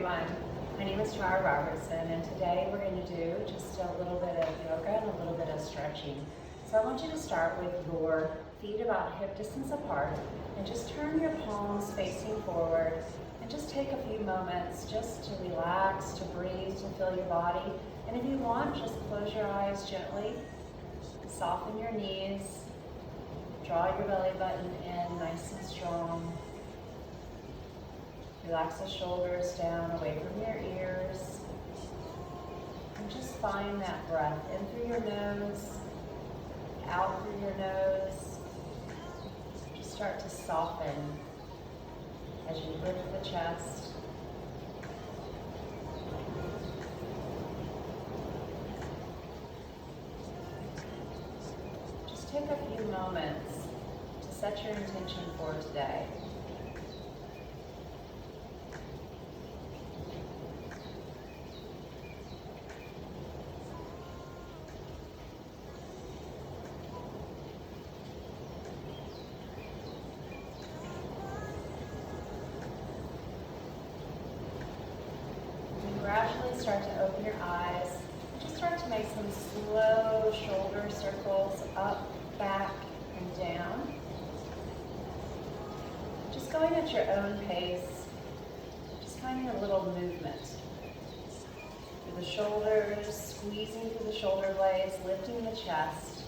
everyone. My name is Tara Robertson, and today we're going to do just a little bit of yoga and a little bit of stretching. So I want you to start with your feet about hip distance apart and just turn your palms facing forward and just take a few moments just to relax, to breathe, to feel your body. And if you want, just close your eyes gently, soften your knees, draw your belly button in nice and strong. Relax the shoulders down away from your ears. And just find that breath in through your nose, out through your nose. Just start to soften as you lift the chest. Just take a few moments to set your intention for today. Gradually start to open your eyes. Just start to make some slow shoulder circles up, back, and down. Just going at your own pace. Just finding a little movement. Through the shoulders, squeezing through the shoulder blades, lifting the chest,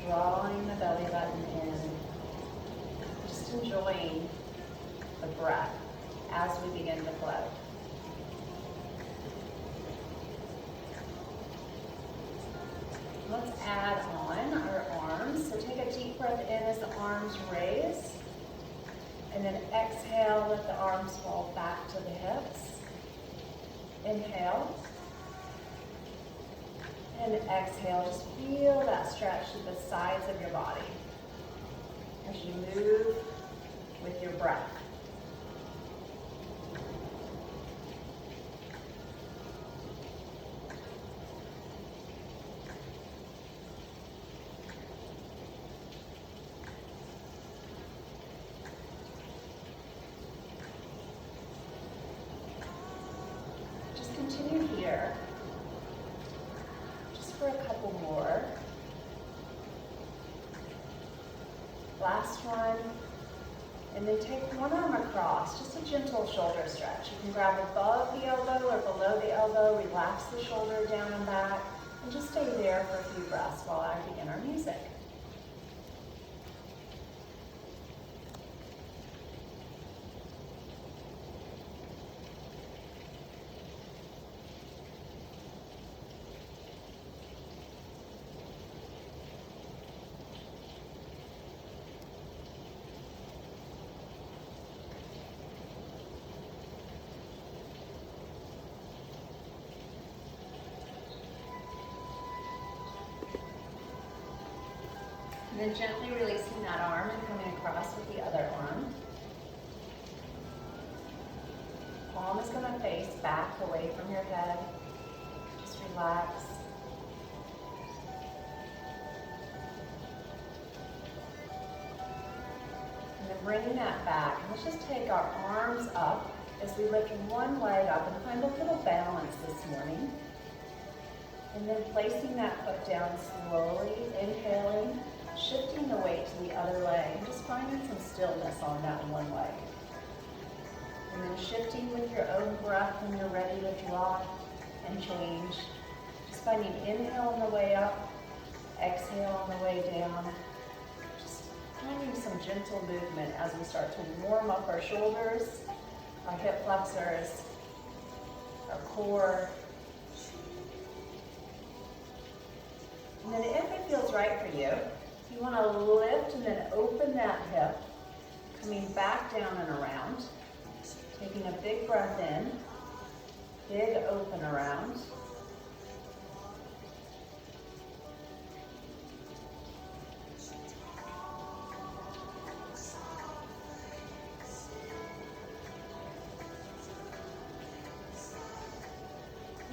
drawing the belly button in. Just enjoying the breath as we begin to flow. Let's add on our arms. So take a deep breath in as the arms raise. And then exhale, let the arms fall back to the hips. Inhale. And exhale, just feel that stretch to the sides of your body as you move with your breath. Continue here, just for a couple more. Last one, and then take one arm across, just a gentle shoulder stretch. You can grab above the elbow or below the elbow, relax the shoulder down and back, and just stay there for a few breaths while I begin our music. And then gently releasing that arm and coming across with the other arm. Palm is going to face back away from your head. Just relax. And then bringing that back. Let's just take our arms up as we lift one leg up and find a little balance this morning. And then placing that foot down slowly, inhaling, shifting the weight to the other leg, and just finding some stillness on that one leg. And then shifting with your own breath when you're ready to drop and change. Just finding inhale on the way up, exhale on the way down. Just finding some gentle movement as we start to warm up our shoulders, our hip flexors, our core. And then if it feels right for you, you want to lift and then open that hip, coming back down and around, taking a big breath in, big open around.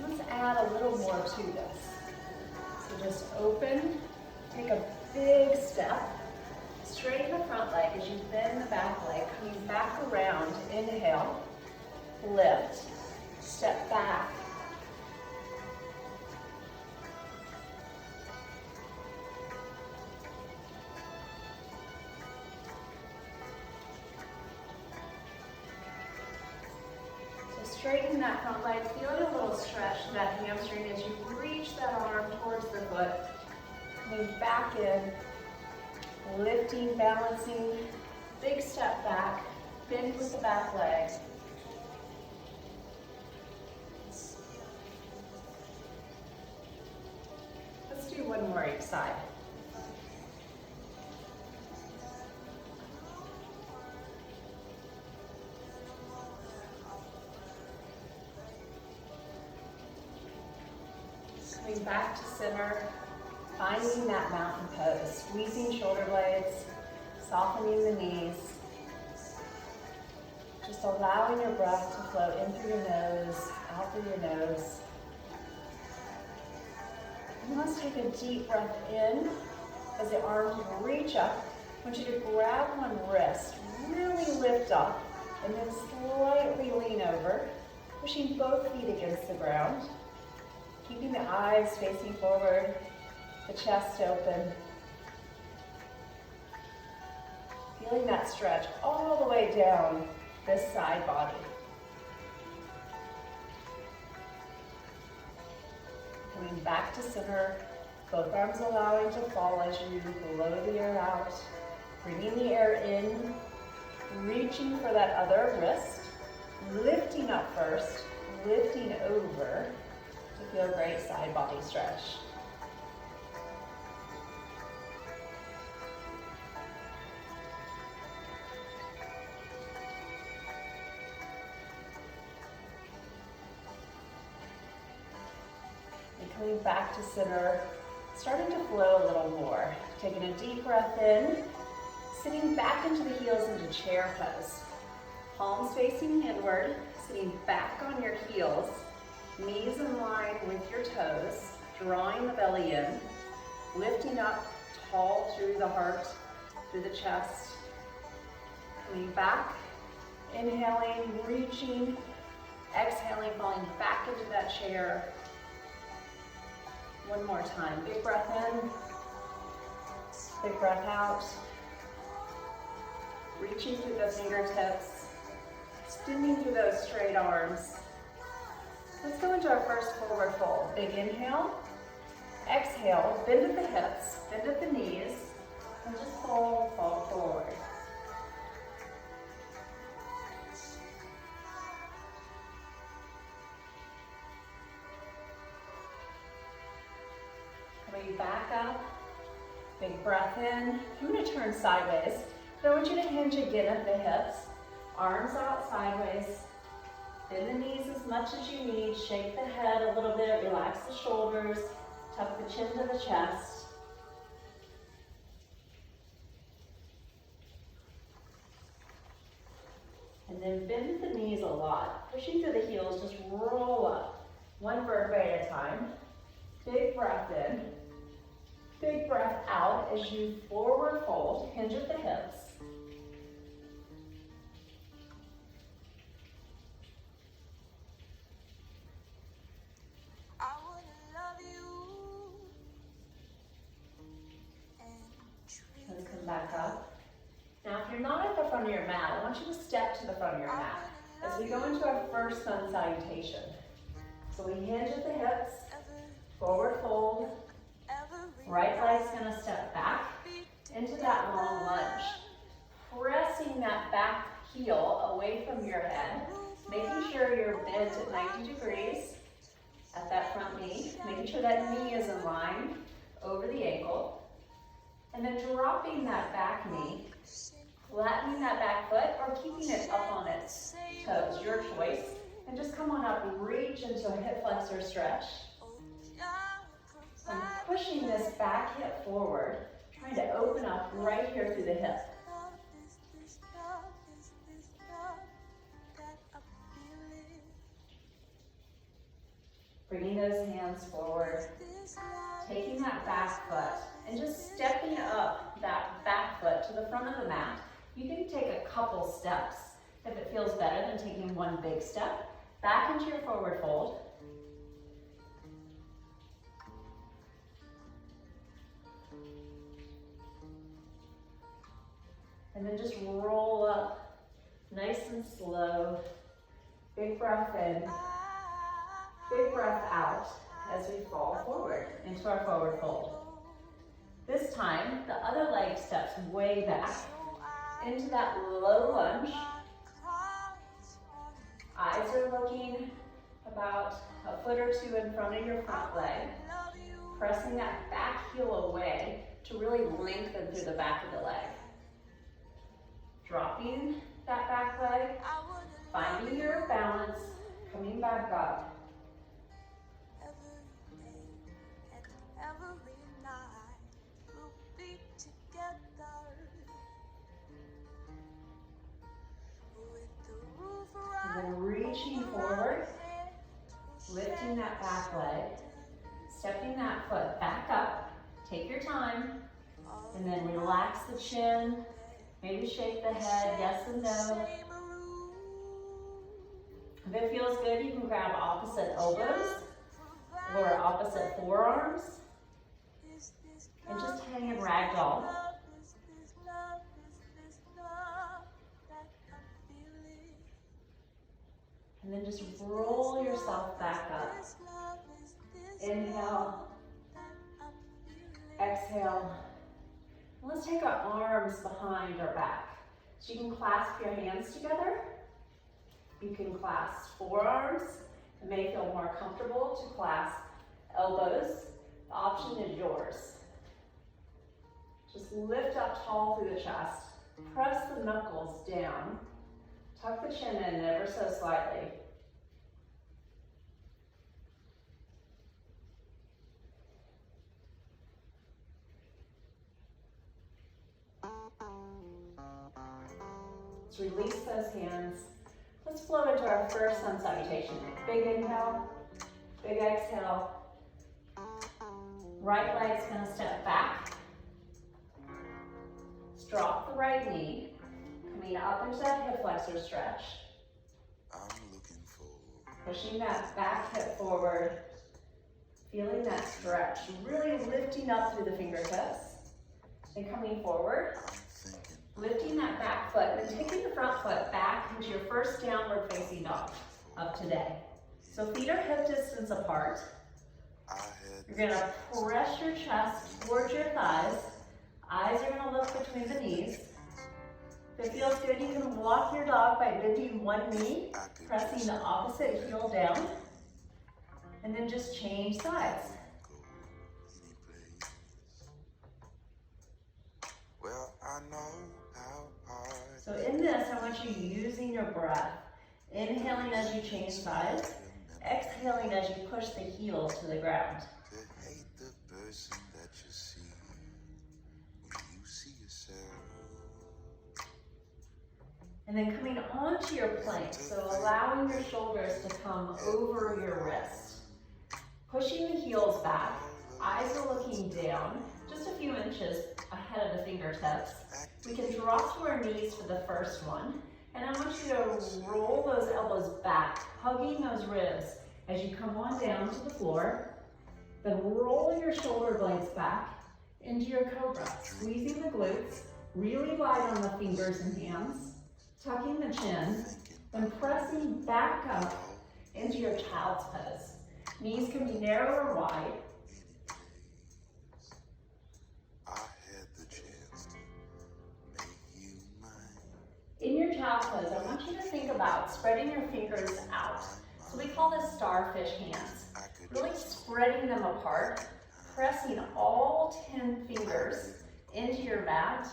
Let's add a little more to this. So just open, take a big step, straighten the front leg as you bend the back leg, coming back around, inhale, lift, step back. So straighten that front leg, feel a little stretch to that hamstring as you reach that arm towards the foot. Move back in, lifting, balancing, big step back, bend with the back leg. Let's do one more each side. Coming back to center, finding that mountain pose, squeezing shoulder blades, softening the knees. Just allowing your breath to flow in through your nose, out through your nose. And let's take a deep breath in as the arms reach up. I want you to grab one wrist, really lift up, and then slightly lean over, pushing both feet against the ground. Keeping the eyes facing forward, the chest open. Feeling that stretch all the way down this side body. Coming back to center, both arms allowing to fall as you blow the air out. Bringing the air in, reaching for that other wrist, lifting up first, lifting over to feel a great side body stretch. Coming back to center, starting to flow a little more. Taking a deep breath in, sitting back into the heels into chair pose. Palms facing inward, sitting back on your heels, knees in line with your toes, drawing the belly in, lifting up tall through the heart, through the chest. Coming back, inhaling, reaching, exhaling, falling back into that chair. One more time. Big breath in, big breath out. Reaching through the fingertips, extending through those straight arms. Let's go into our first forward fold. Big inhale, exhale, bend at the hips, bend at the knees, and just fold, fall forward. Back up, big breath in. I'm going to turn sideways, but I want you to hinge again at the hips, arms out sideways, bend the knees as much as you need, shake the head a little bit, relax the shoulders, tuck the chin to the chest. And then bend the knees a lot, pushing through the heels, just roll up, one vertebrae at a time. Big breath in. Big breath out as you forward fold, hinge at the hips. I wanna love you and Let's come back up. Now, if you're not at the front of your mat, I want you to step to the front of your mat as we go into our first sun salutation. So we hinge at the hips, forward fold. Right leg's gonna step back into that long lunge. Pressing that back heel away from your head, making sure you're bent at 90 degrees at that front knee, making sure that knee is in line over the ankle, and then dropping that back knee, flattening that back foot, or keeping it up on its toes, your choice, and just come on up, reach into a hip flexor stretch. I'm pushing this back hip forward, trying to open up right here through the hip. Bringing those hands forward, taking that back foot, and just stepping up that back foot to the front of the mat. You can take a couple steps If it feels better than taking one big step, back into your forward fold. And then just roll up, nice and slow. Big breath in, big breath out as we fall forward into our forward fold. This time, the other leg steps way back into that low lunge. Eyes are looking about a foot or two in front of your front leg, pressing that back heel away to really lengthen through the back of the leg. Dropping that back leg, finding your balance, coming back up. Every day and every night we'll be together with the roof And then right reaching over forward, our head to lifting shed that back leg, stepping that foot back up. Take your time, and then relax the chin. Maybe shake the head, yes and no. same room. If it feels good, you can grab opposite elbows or opposite forearms and just hang in ragdoll. And then just roll yourself back up. Inhale, exhale. And let's take our arms behind our back. So you can clasp your hands together. You can clasp forearms. It may feel more comfortable to clasp elbows. The option is yours. Just lift up tall through the chest. Press the knuckles down. Tuck the chin in ever so slightly. Let's release those hands. Let's flow into our first sun salutation. Big inhale, big exhale. Right leg's gonna step back. Let's drop the right knee. Coming up into that hip flexor stretch. I'm looking for Pushing that back hip forward. Feeling that stretch. Really lifting up through the fingertips. And coming forward. I'm thinking Lifting that back foot, and then taking the front foot back into your first downward facing dog of today. So feet are hip distance apart. I had You're gonna press your chest towards your thighs. Eyes are gonna look between the knees. If it feels good, you can walk your dog by bending one knee, pressing the opposite heel down, and then just change sides. go any place. Well, I know how hard So in this, I want you using your breath. Inhaling as you change sides, exhaling as you push the heel to the ground. to hate the person that you see when you see yourself. And then coming onto your plank, so allowing your shoulders to come over your wrist. Pushing the heels back, eyes are looking down, just a few inches ahead of the fingertips. We can drop to our knees for the first one. And I want you to roll those elbows back, hugging those ribs as you come on down to the floor. Then roll your shoulder blades back into your cobra, squeezing the glutes, really wide on the fingers and hands, tucking the chin, then pressing back up into your child's pose. Knees can be narrow or wide. I had the chance to make you mine. In your child's pose, I want you to think about spreading your fingers out. So we call this starfish hands. Really spreading them apart, pressing all 10 fingers into your mat,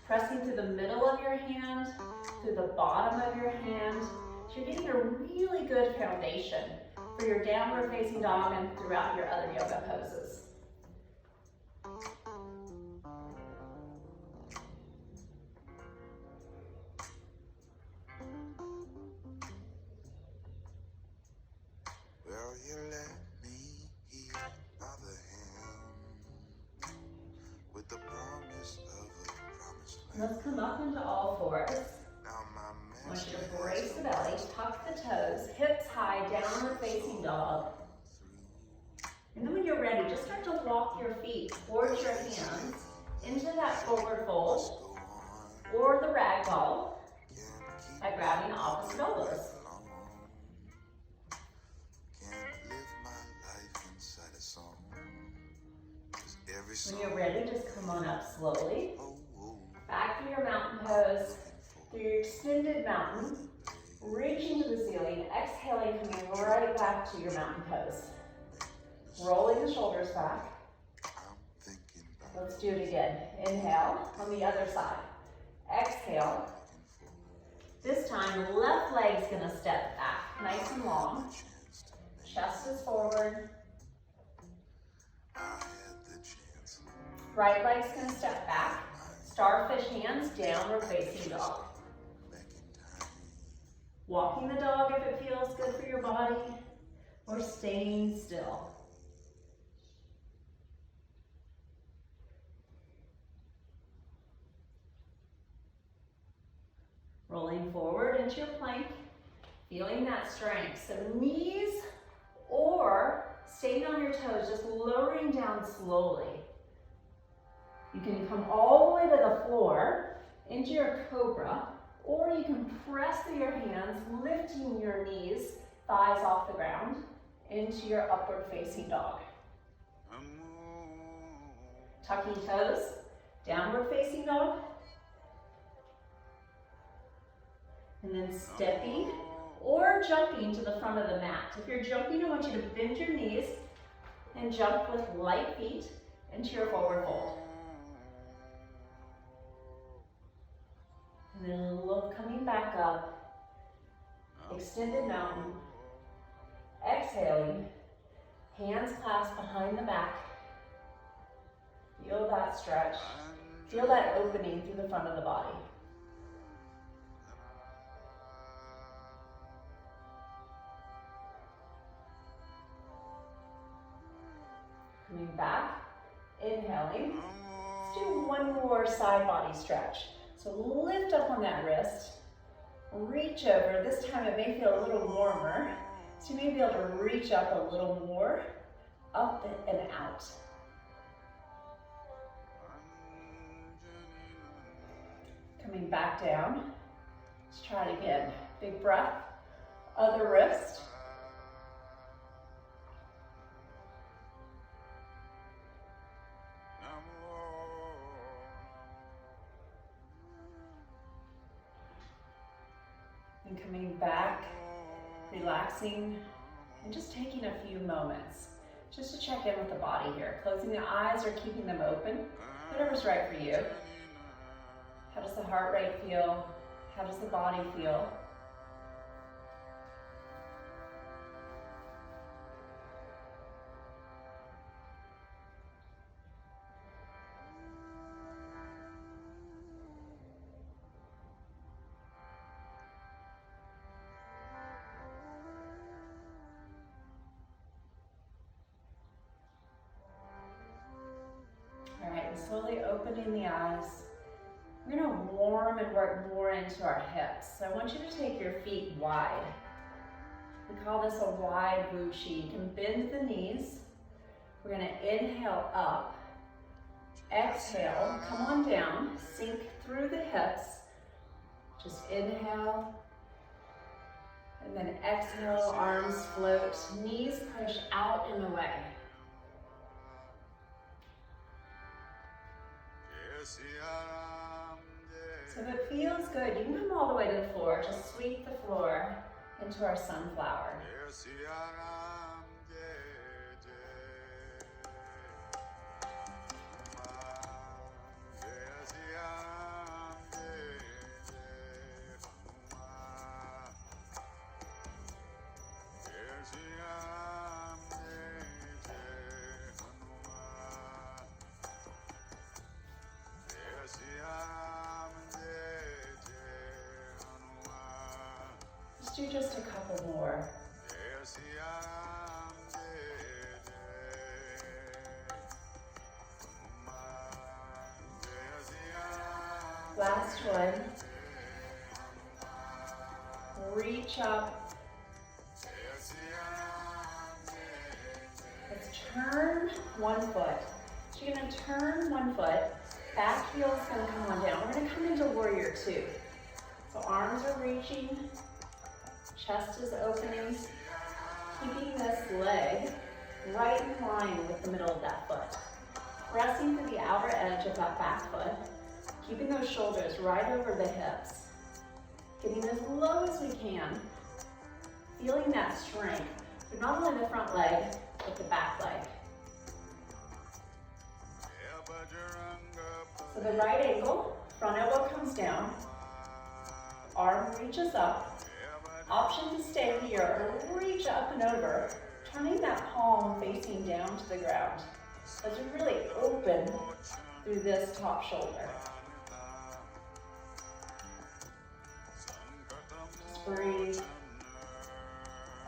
pressing through the middle of your hand, through the bottom of your hand. So you're getting a really good foundation for your downward facing dog and throughout your other yoga poses. Well, you let me heal other hand with the promise of a promised land. Let's come up into all fours. Now my I want you to master tuck the toes, hips high, downward facing dog. And then when you're ready, just start to walk your feet towards your hands into that forward fold or the ragdoll by grabbing the opposite elbows. When you're ready, just come on up slowly. Back through your mountain pose, through your extended mountain, reaching to the ceiling, exhaling, coming right back to your mountain pose. Rolling the shoulders back. Let's do it again. Inhale on the other side. Exhale. This time, left leg's gonna step back, nice and long. Chest is forward. Right leg's gonna step back. Starfish hands, downward facing dog. Walking the dog if it feels good for your body, or staying still. Rolling forward into your plank, feeling that strength. So knees or staying on your toes, just lowering down slowly. You can come all the way to the floor into your cobra, or you can press through your hands, lifting your knees, thighs off the ground, into your upward facing dog. Tucking toes, downward facing dog. And then stepping or jumping to the front of the mat. If you're jumping, I want you to bend your knees and jump with light feet into your forward fold. And then look, coming back up, extended mountain, exhaling, hands clasped behind the back. Feel that stretch, feel that opening through the front of the body. Coming back, inhaling. Let's do one more side body stretch. So lift up on that wrist, reach over. This time it may feel a little warmer, so you may be able to reach up a little more, up and out. Coming back down. Let's try it again. Big breath, other wrist. And coming back, relaxing, and just taking a few moments just to check in with the body here. Closing the eyes or keeping them open, whatever's right for you. How does the heart rate feel? How does the body feel? All right, and slowly opening the eyes. We're gonna warm and work more into our hips. So I want you to take your feet wide. We call this a wide buchi. You can bend the knees. We're gonna inhale up. Exhale, come on down, sink through the hips. Just inhale. And then exhale, arms float, knees push out and away. So if it feels good, you can come all the way to the floor. Just sweep the floor into our sunflower. Let's do just a couple more. Last one. reach up. Let's turn one foot. So you're gonna turn one foot, back heel's gonna come on down. We're gonna come into warrior two. So arms are reaching, chest is opening, keeping this leg right in line with the middle of that foot. Pressing to the outer edge of that back foot, keeping those shoulders right over the hips. Getting as low as we can, feeling that strength through not only the front leg, but the back leg. So the right ankle, front elbow comes down, arm reaches up. Option to stay here or reach up and over, turning that palm facing down to the ground. As you really open through this top shoulder. Just breathe.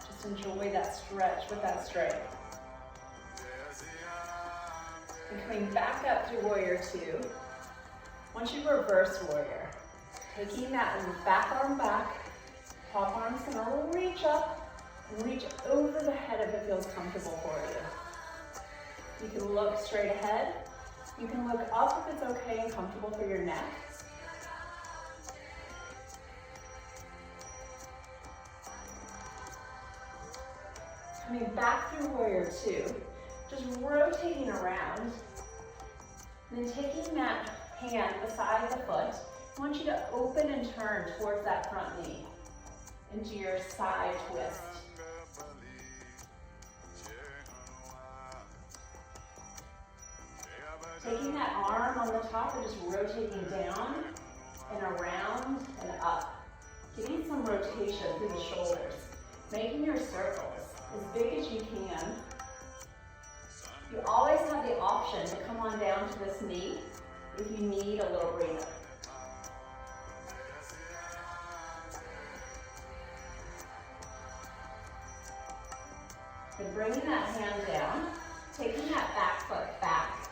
Just enjoy that stretch with that strength. And coming back up through warrior two. Once you reverse warrior, taking that back arm back, top arm's gonna reach up and reach over the head if it feels comfortable for you. You can look straight ahead. You can look up if it's okay and comfortable for your neck. Coming back through warrior two, just rotating around, and then taking that hand beside the foot. I want you to open and turn towards that front knee into your side twist. Taking that arm on the top and just rotating down and around and up. Getting some rotation through the shoulders. Making your circles as big as you can. You always have the option to come on down to this knee if you need a little breather. And bringing that hand down, taking that back foot back,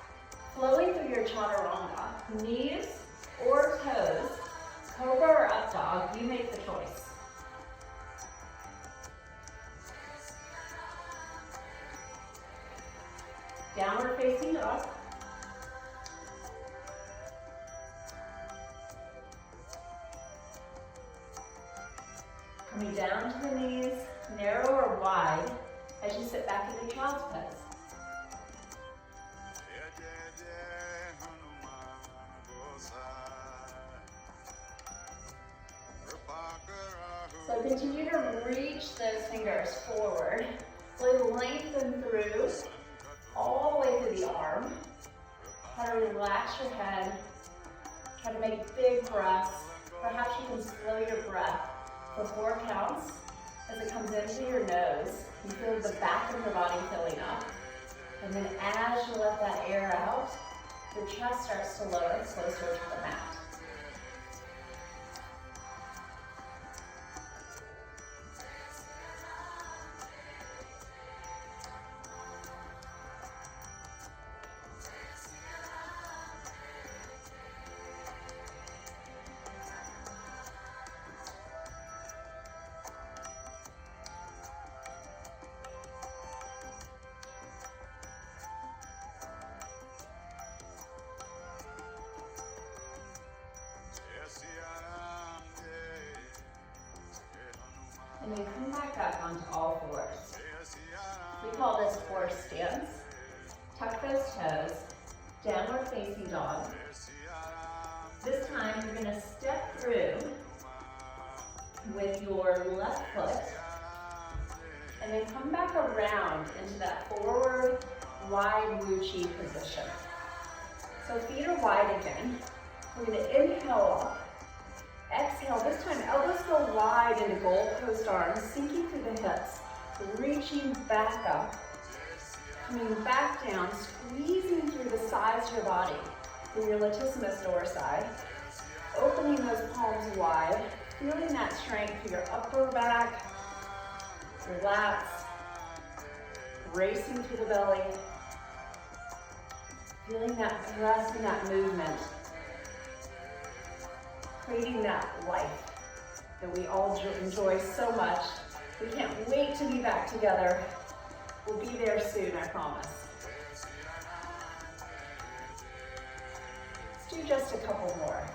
flowing through your chaturanga, knees or toes, cobra or up dog, you make the choice. Downward facing dog. Coming down to the knees, narrow or wide, as you sit back into child's pose. So continue to reach those fingers forward. Really lengthen through, all the way through the arm. Try to relax your head. Try to make big breaths. Perhaps you can slow your breath for 4 counts. As it comes into your nose, you feel the back of your body filling up. And then as you let that air out, your chest starts to lower closer to the mat. And then come back up onto all fours. We call this horse stance. Tuck those toes, downward facing dog. This time you're gonna step through with your left foot and then come back around into that forward wide Wuchi position. So feet are wide again. We're gonna inhale up. Exhale, this time elbows go wide into goalpost arms, sinking through the hips, reaching back up, coming back down, squeezing through the sides of your body, through your latissimus dorsi, opening those palms wide, feeling that strength through your upper back, your lats, racing through the belly, feeling that breath and that movement, creating that life that we all enjoy so much. We can't wait to be back together. We'll be there soon, I promise. Let's do just a couple more.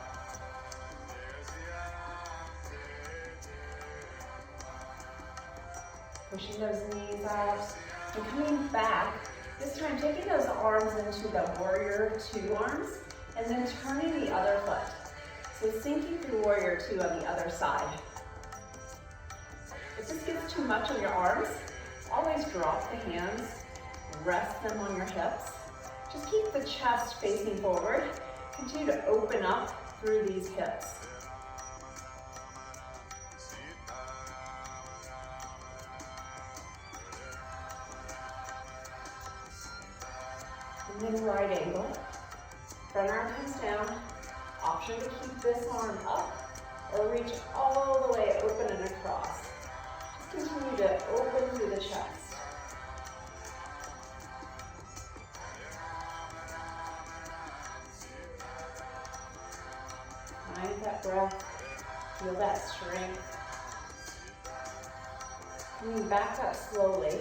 Pushing those knees out and coming back. This time taking those arms into the warrior two arms and then turning the other foot. So sinking through warrior two on the other side. If this gets too much on your arms, always drop the hands, rest them on your hips. Just keep the chest facing forward. Continue to open up through these hips. And then right angle. Front arm comes down. Option to keep this arm up or reach all the way open and across. Just continue to open through the chest. Find that breath, feel that strength. Coming back up slowly,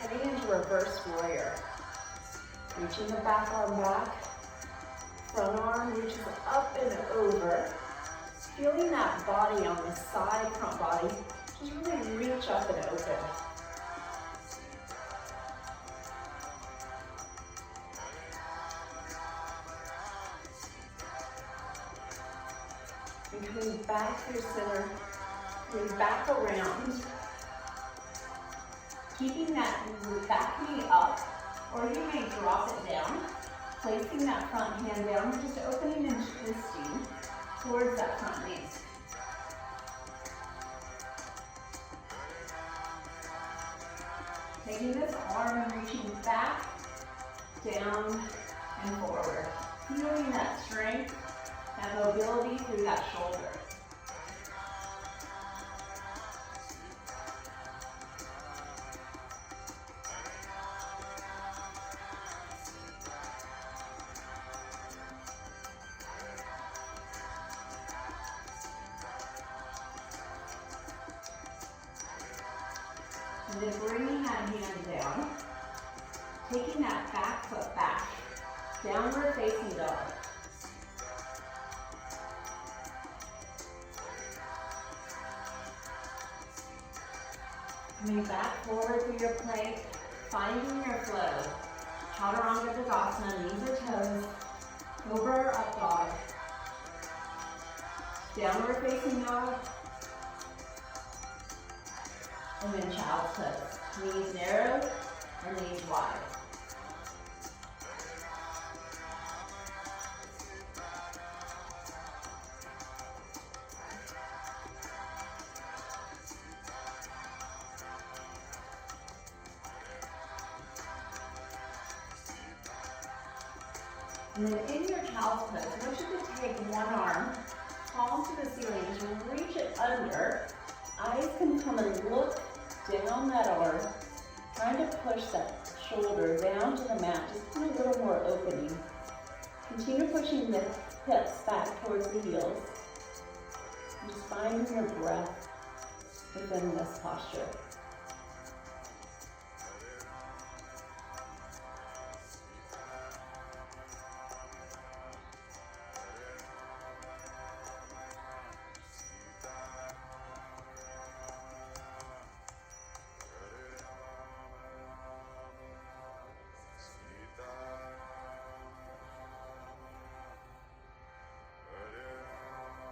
heading into reverse warrior. Reaching the back arm back. Front arm reaches up and over. Feeling that body on the side, front body. Just really reach up and open. And coming back through center, coming back around. Keeping that back knee up, or you may drop it down. Placing that front hand down, just opening and twisting towards that front knee. Taking this arm and reaching back, down, and forward. Feeling that strength, that mobility through that shoulder. And then bringing that hand down, taking that back foot back, downward facing dog. Coming back forward through your plank, finding your flow. Chaturanga Dandasana, knees or toes, cobra or up dog. Downward facing dog. And then child's pose. Knees narrow or knees wide. And then in your child's pose, I want you to take one arm, palm to the ceiling, just reach it under. Eyes can come and look down that arm, trying to push that shoulder down to the mat, just put a little more opening. Continue pushing the hips back towards the heels. And just finding your breath within this posture.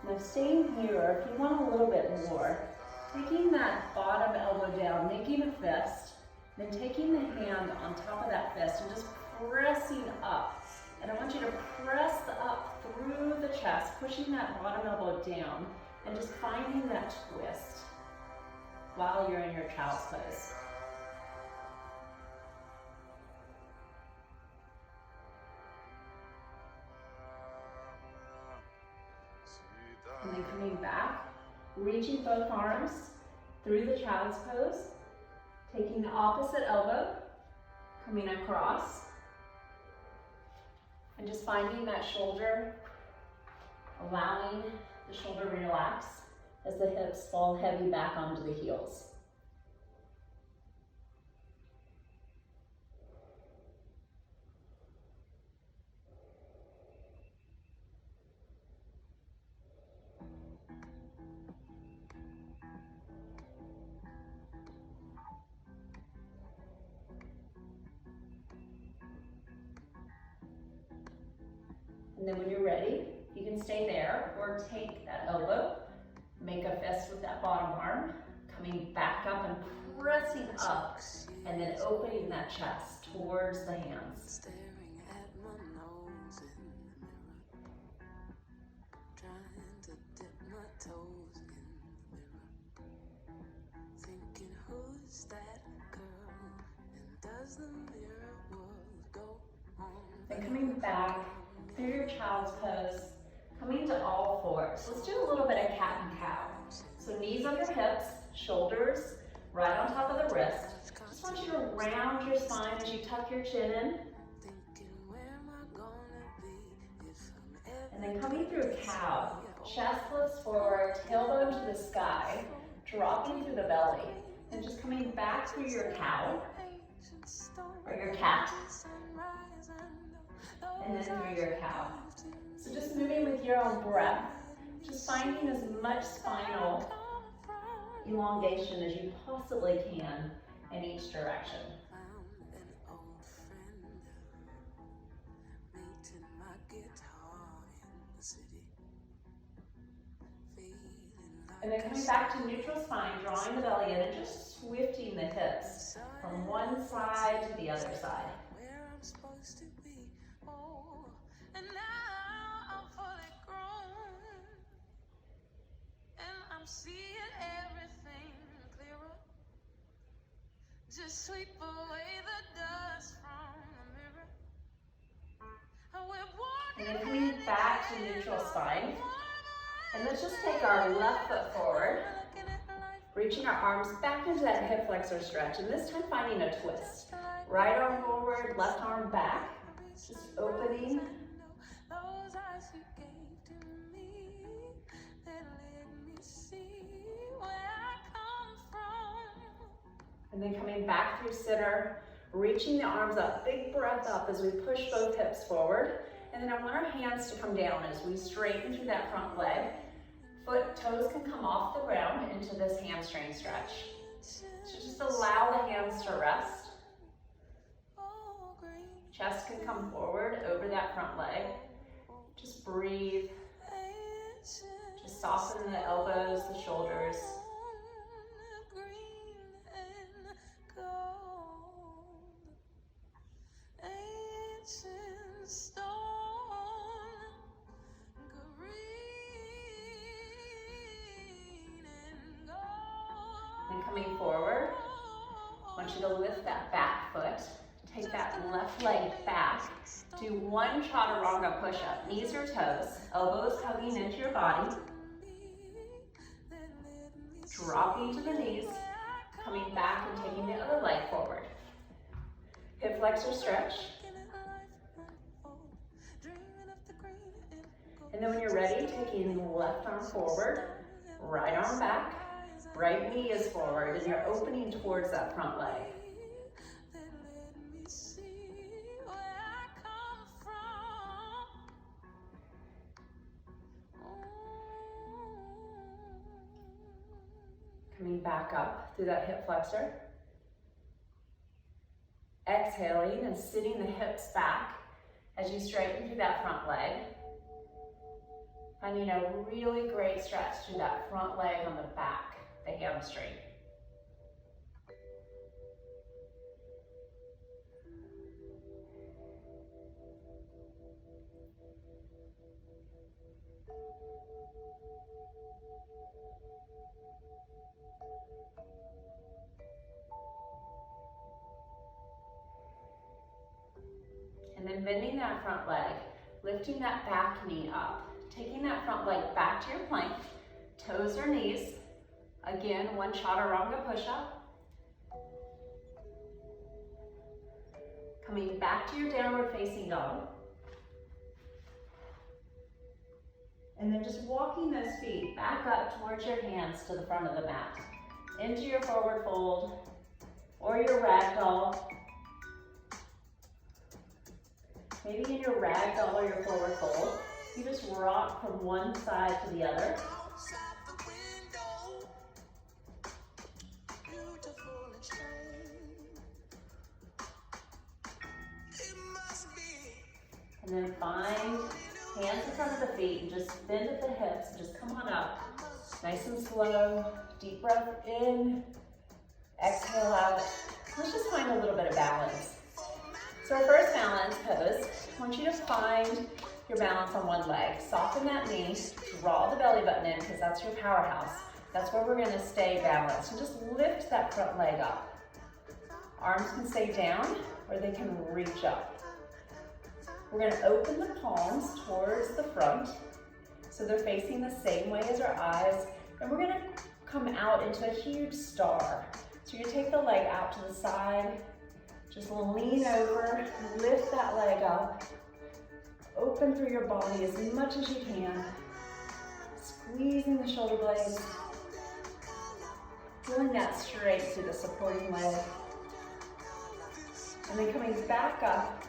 Now staying here, or if you want a little bit more, taking that bottom elbow down, making a fist, then taking the hand on top of that fist and just pressing up. And I want you to press up through the chest, pushing that bottom elbow down, and just finding that twist while you're in your child's pose. And then coming back, reaching both arms through the child's pose, taking the opposite elbow, coming across, and just finding that shoulder, allowing the shoulder to relax, as the hips fall heavy back onto the heels. And then when you're ready, you can stay there or take that elbow, make a fist with that bottom arm, coming back up and pressing up, and then opening that chest towards the hands. Staring at my nose in the mirror, trying to dip my toes in the mirror, thinking who's that girl, and does the mirror world go on? Then coming back through your child's pose, coming to all fours. Let's do a little bit of cat and cow. So knees on your hips, shoulders right on top of the wrist. Just want you to round your spine as you tuck your chin in. And then coming through cow, chest lifts forward, tailbone to the sky, dropping through the belly. And just coming back through your cow, or your cat, and then through your cow. So just moving with your own breath, just finding as much spinal elongation as you possibly can in each direction. And then coming back to neutral spine, drawing the belly in and just swifting the hips from one side to the other side. Seeing everything clearer. Just sweep away the dust from the mirror. And then coming back to neutral spine. And let's just take our left foot forward, reaching our arms back into that hip flexor stretch. And this time finding a twist. Right arm forward, left arm back. Just opening. And then coming back through center, reaching the arms up, big breath up as we push both hips forward. And then I want our hands to come down as we straighten through that front leg. Toes can come off the ground into this hamstring stretch. So just allow the hands to rest. Chest can come forward over that front leg. Just breathe. Just soften the elbows, the shoulders. And coming forward, I want you to lift that back foot. Take that left leg back. Do one chaturanga push-up. Knees or toes, elbows hugging into your body. Dropping to the knees, coming back and taking the other leg forward. Hip flexor stretch. And then when you're ready, taking the left arm forward, right arm back, right knee is forward, and you're opening towards that front leg. Coming back up through that hip flexor. Exhaling and sitting the hips back as you straighten through that front leg. Finding a really great stretch through that front leg on the back, the hamstring. And then bending that front leg, lifting that back knee up, taking that front leg back to your plank, toes or knees. Again, one chaturanga push-up. Coming back to your downward facing dog. And then just walking those feet back up towards your hands to the front of the mat. Into your forward fold or your ragdoll. Maybe in your ragdoll or your forward fold, you just rock from one side to the other. Outside the window, beautiful and strange. It must be. And then find hands in front of the feet and just bend at the hips and just come on up. Nice and slow. Deep breath in. Exhale out. Let's just find a little bit of balance. So our first balance pose, I want you to find your balance on one leg. Soften that knee, draw the belly button in because that's your powerhouse. That's where we're gonna stay balanced. And just lift that front leg up. Arms can stay down or they can reach up. We're gonna open the palms towards the front so they're facing the same way as our eyes. And we're gonna come out into a huge star. So you take the leg out to the side, just lean over, lift that leg up, open through your body as much as you can, squeezing the shoulder blades, pulling that straight through the supporting leg, and then coming back up,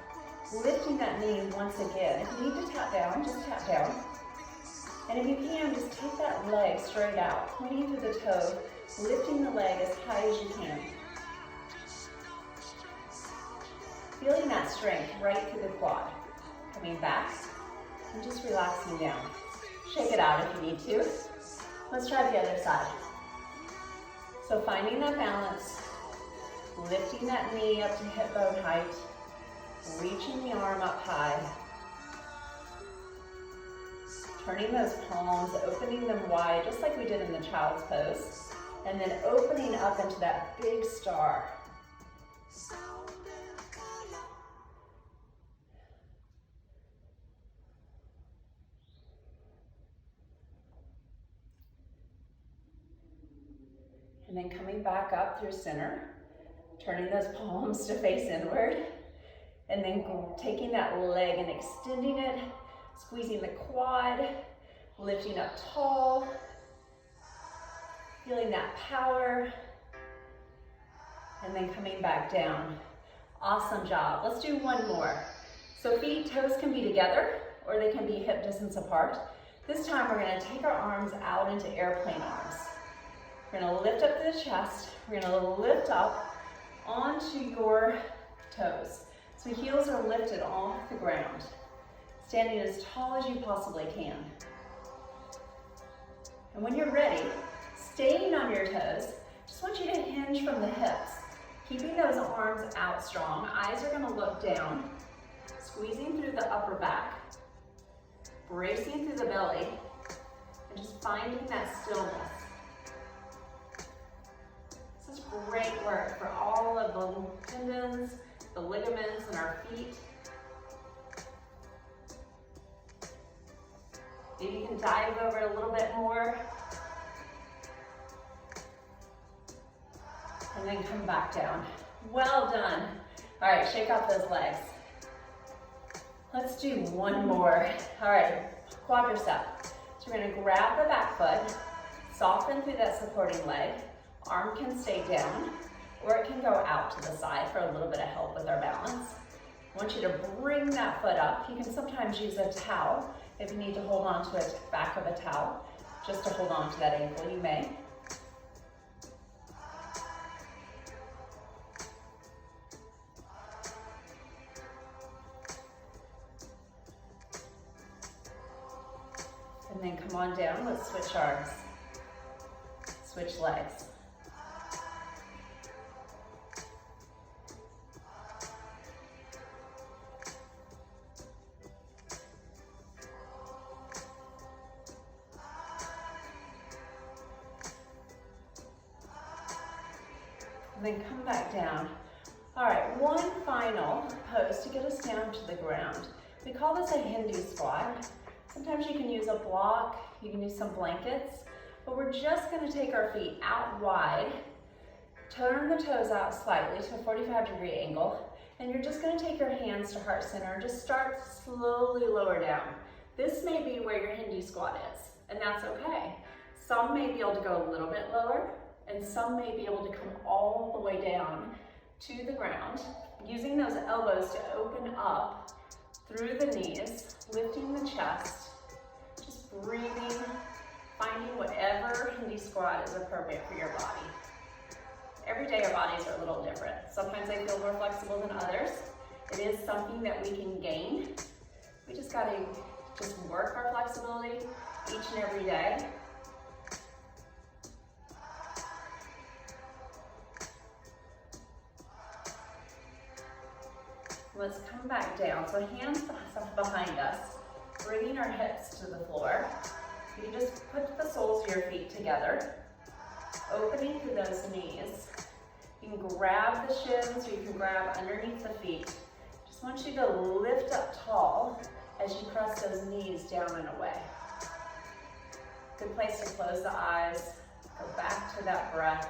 lifting that knee once again. If you need to tap down, just tap down. And if you can, just take that leg straight out, pointing through the toe, lifting the leg as high as you can. Feeling that strength right through the quad. Coming back and just relaxing down. Shake it out if you need to. Let's try the other side. So finding that balance, lifting that knee up to hip bone height, reaching the arm up high, turning those palms, opening them wide, just like we did in the child's pose, and then opening up into that big star. And then coming back up through center, turning those palms to face inward, and then taking that leg and extending it, squeezing the quad, lifting up tall, feeling that power, and then coming back down. Awesome job. Let's do one more. So feet, toes can be together, or they can be hip distance apart. This time we're gonna take our arms out into airplane arms. We're gonna lift up to the chest. We're gonna lift up onto your toes. So heels are lifted off the ground. Standing as tall as you possibly can. And when you're ready, staying on your toes, just want you to hinge from the hips. Keeping those arms out strong. Eyes are gonna look down. Squeezing through the upper back. Bracing through the belly. And just finding that stillness. This is great work for all of the tendons, the ligaments in our feet. Maybe you can dive over it a little bit more. And then come back down. Well done. All right, shake out those legs. Let's do one more. All right, quadricep. So we're gonna grab the back foot, soften through that supporting leg. Arm can stay down, or it can go out to the side for a little bit of help with our balance. I want you to bring that foot up. You can sometimes use a towel. If you need to hold on to the back of a towel, just to hold on to that ankle, you may. And then come on down, let's switch arms. Switch legs. And then come back down. All right, one final pose to get us down to the ground. We call this a Hindu squat. Sometimes you can use a block, you can use some blankets, but we're just gonna take our feet out wide, turn the toes out slightly to a 45-degree angle, and you're just gonna take your hands to heart center and just start slowly lower down. This may be where your Hindi squat is, and that's okay. Some may be able to go a little bit lower, and some may be able to come all the way down to the ground, using those elbows to open up through the knees, lifting the chest, just breathing, finding whatever Hindi squat is appropriate for your body. Every day our bodies are a little different. Sometimes they feel more flexible than others. It is something that we can gain. We just gotta work our flexibility each and every day. Let's come back down. So hands behind us, bringing our hips to the floor. You can just put the soles of your feet together, opening through those knees. You can grab the shins, or you can grab underneath the feet. Just want you to lift up tall as you press those knees down and away. Good place to close the eyes, go back to that breath.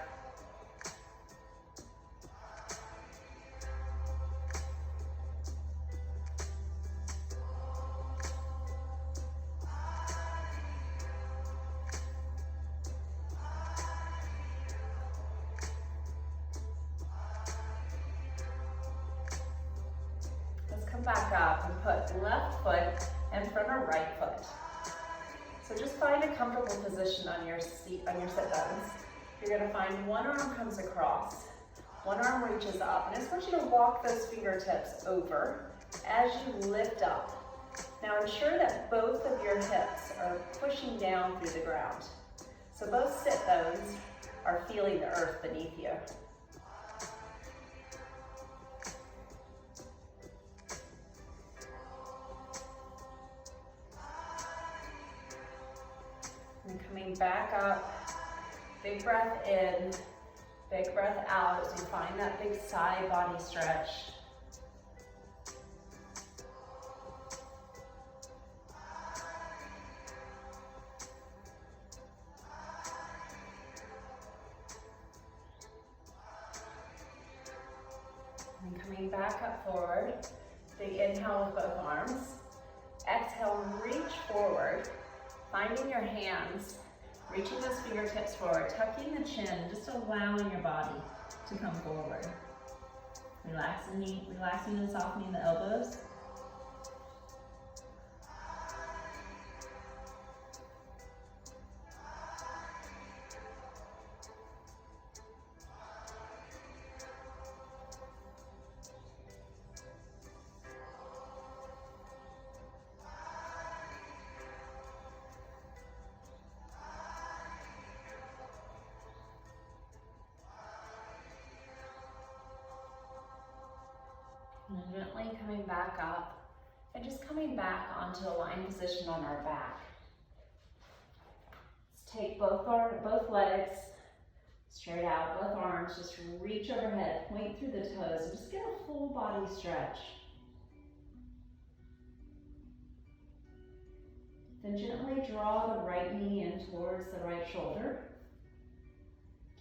Back up and put left foot in front of right foot. So just find a comfortable position on your seat, on your sit bones. You're going to find one arm comes across, one arm reaches up, and I just want you to walk those fingertips over as you lift up. Now ensure that both of your hips are pushing down through the ground. So both sit bones are feeling the earth beneath you. And coming back up, big breath in, big breath out as you find that big side body stretch. And coming back up forward, big inhale with both arms. Exhale, reach forward. Finding your hands, reaching those fingertips forward, tucking the chin, just allowing your body to come forward. Relaxing and softening the elbows. And gently coming back up and just coming back onto a lying position on our back. Let's take both legs straight out, both arms, just reach overhead, point through the toes, and just get a full body stretch. Then gently draw the right knee in towards the right shoulder.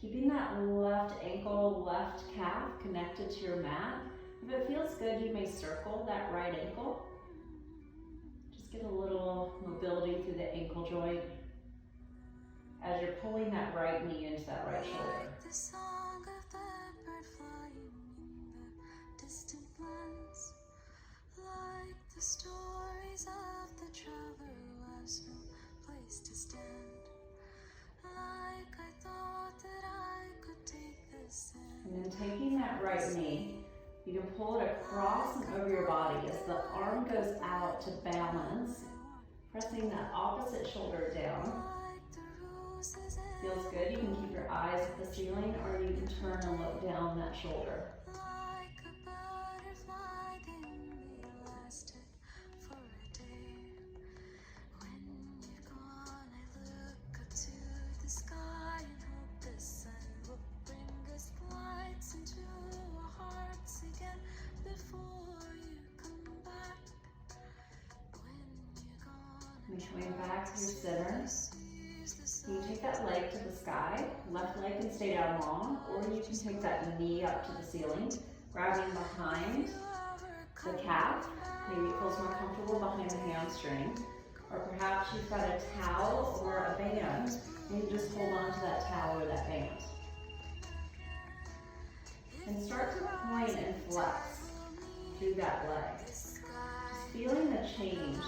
Keeping that left ankle, left calf connected to your mat. If it feels good, you may circle that right ankle. Just get a little mobility through the ankle joint as you're pulling that right knee into that right shoulder. Like the song of that bird flying in the distant lands, like the stories of the traveler who has no place to stand. Like I thought that I could take this in. And then taking that right knee, you can pull it across and over your body as the arm goes out to balance, pressing that opposite shoulder down. Feels good, you can keep your eyes at the ceiling or you can turn and look down that shoulder. Like a butterfly, they only lasted for a day. When you're gone, I look up to the sky and hope the sun will bring us lights into our hearts again before you come back. When you're gone, And coming back to your center, you can take that leg to the sky, left leg can stay down long, or you can take that knee up to the ceiling, grabbing behind the calf. Maybe it feels more comfortable behind the hamstring. Or perhaps you've got a towel or a band, and you just hold on to that towel or that band. And start to point and flex through that leg. Just feeling the change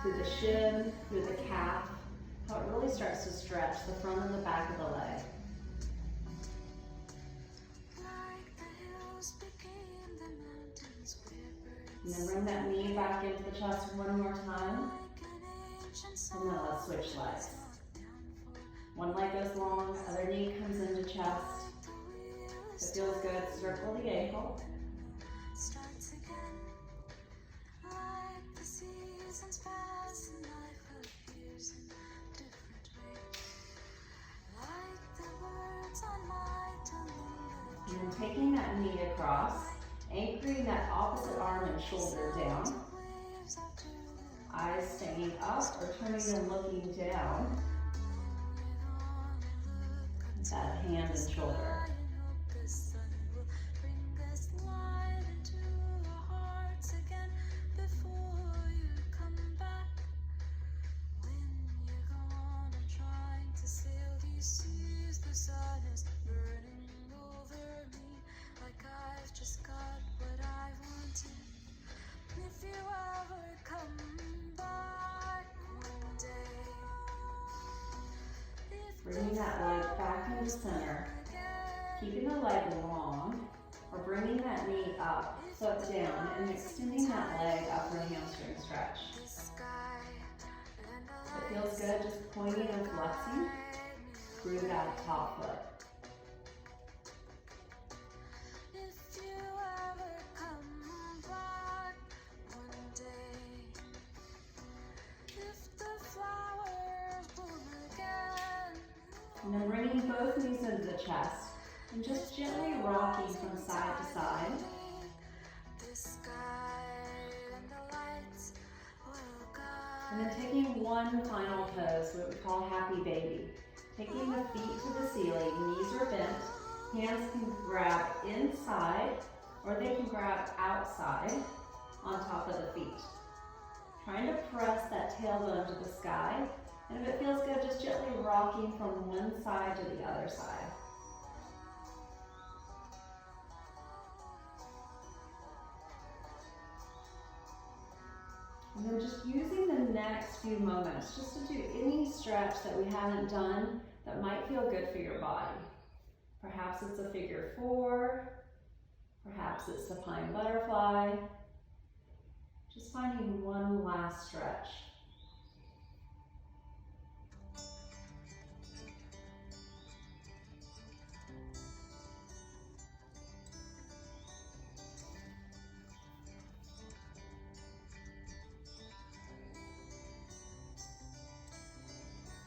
through the shin, through the calf, how it really starts to stretch the front and the back of the leg. And then bring that knee back into the chest one more time. And then let's switch legs. One leg goes long, other knee comes into chest. If it feels good, circle the ankle. And then taking that knee across, anchoring that opposite arm and shoulder down. Eyes staying up or turning and looking down. That hand and shoulder. Bringing that leg back into center, keeping the leg long, or bringing that knee up, foot down, and extending that leg up for a hamstring stretch. If it feels good, just pointing and flexing through that top foot. And then bringing both knees into the chest and just gently rocking from side to side. And then taking one final pose, what we call happy baby. Taking the feet to the ceiling, knees are bent, hands can grab inside or they can grab outside on top of the feet. Trying to press that tailbone to the sky. And if it feels good, just gently rocking from one side to the other side. And then just using the next few moments just to do any stretch that we haven't done that might feel good for your body. Perhaps it's a figure 4, perhaps it's a pine butterfly. Just finding one last stretch.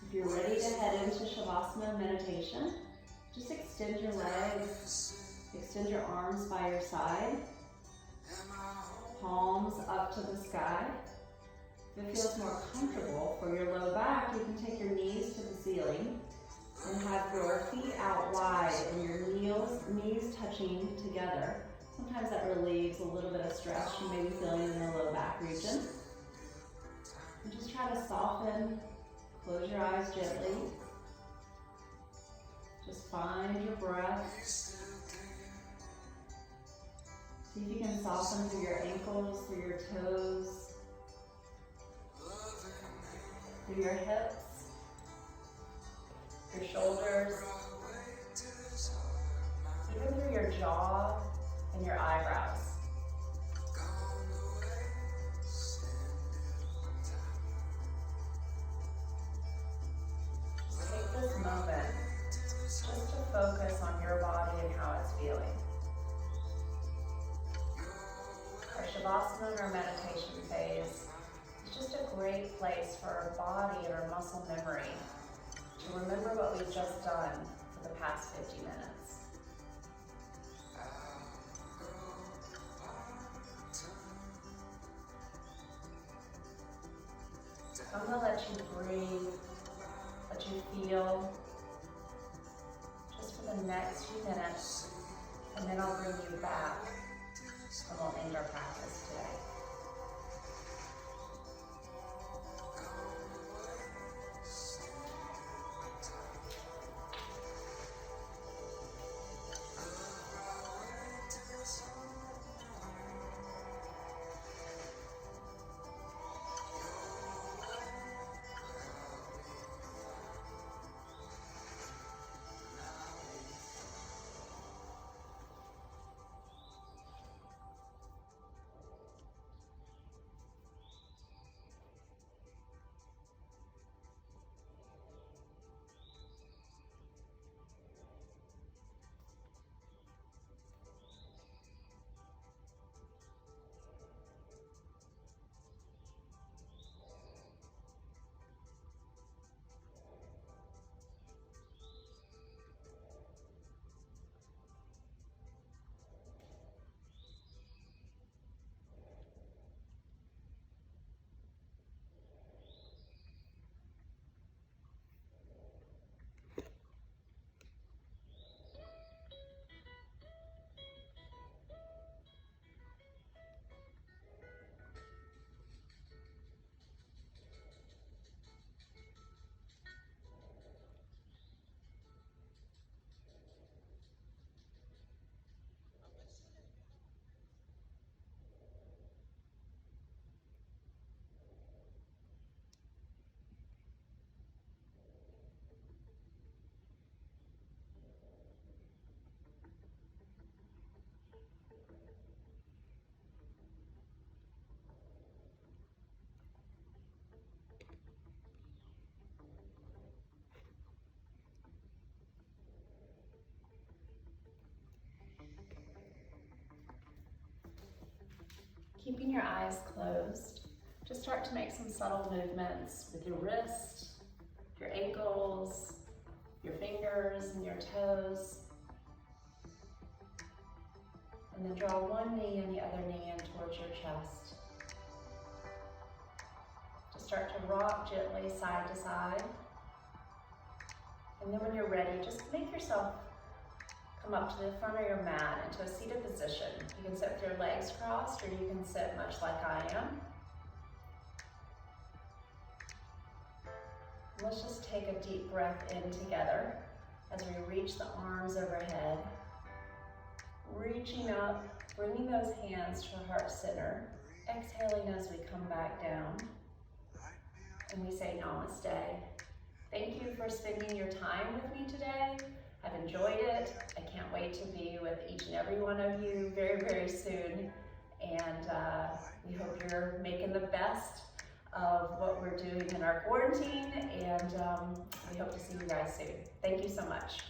If you're ready to head into Shavasana meditation, just extend your legs, extend your arms by your side, palms up to the sky. If it feels more comfortable for your low back, you can take your knees to the ceiling and have your feet out wide and your knees touching together. Sometimes that relieves a little bit of stress you may be feeling in the low back region. And just try to soften. Close your eyes gently. Just find your breath. See if you can soften through your ankles, through your toes, through your hips, your shoulders, even through your jaw and your eyebrows. Moment just to focus on your body and how it's feeling. Our Shavasana or meditation phase is just a great place for our body and our muscle memory to remember what we've just done for the past 50 minutes. I'm going to let you breathe, let you feel just for the next few minutes, and then I'll bring you back and we'll end our practice today. keeping your eyes closed, just start to make some subtle movements with your wrist, your ankles, your fingers and your toes. And then draw one knee and the other knee in towards your chest. Just start to rock gently side to side. And then when you're ready, just make yourself come up to the front of your mat into a seated position. You can sit with your legs crossed, or you can sit much like I am. Let's just take a deep breath in together as we reach the arms overhead. Reaching up, bringing those hands to our heart center. Exhaling as we come back down. And we say namaste. Thank you for spending your time with me today. I've enjoyed it. I can't wait to be with each and every one of you very, very soon. And we hope you're making the best of what we're doing in our quarantine. And we hope to see you guys soon. Thank you so much.